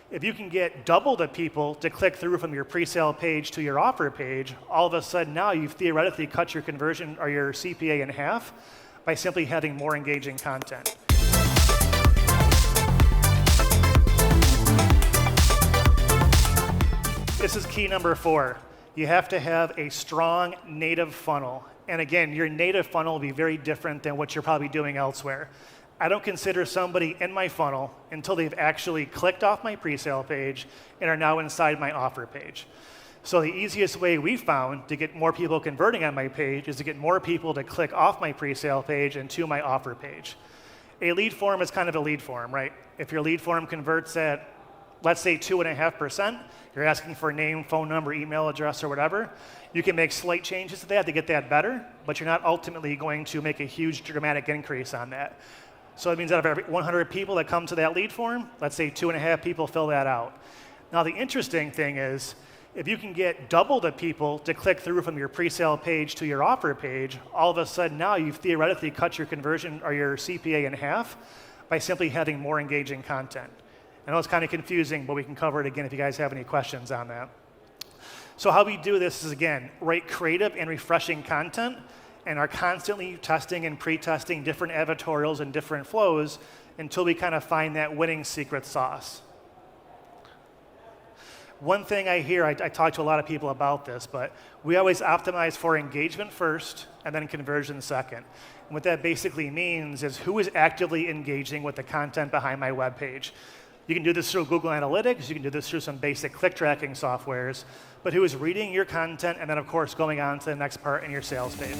If you can get double the people to click through from your pre-sale page to your offer page, all of a sudden now you've theoretically cut your conversion or your CPA in half by simply having more engaging content. This is key number 4. You have to have a strong native funnel. And again, your native funnel will be very different than what you're probably doing elsewhere. I don't consider somebody in my funnel until they've actually clicked off my pre-sale page and are now inside my offer page. So the easiest way we found to get more people converting on my page is to get more people to click off my pre-sale page and to my offer page. A lead form is kind of a lead form, right? If your lead form converts at, let's say 2.5%, you're asking for a name, phone number, email address, or whatever, you can make slight changes to that to get that better, but you're not ultimately going to make a huge dramatic increase on that. So it means out of every 100 people that come to that lead form, let's say 2.5 people fill that out. Now the interesting thing is, if you can get double the people to click through from your pre-sale page to your offer page, all of a sudden now you've theoretically cut your conversion or your CPA in half by simply having more engaging content. I know it's kind of confusing, but we can cover it again if you guys have any questions on that. So how we do this is, again, write creative and refreshing content and are constantly testing and pre-testing different advertorials and different flows until we kind of find that winning secret sauce. One thing I hear, I talk to a lot of people about this, but we always optimize for engagement first and then conversion second. And what that basically means is who is actively engaging with the content behind my web page. You can do this through Google Analytics, you can do this through some basic click tracking softwares, but who is reading your content and then of course going on to the next part in your sales page.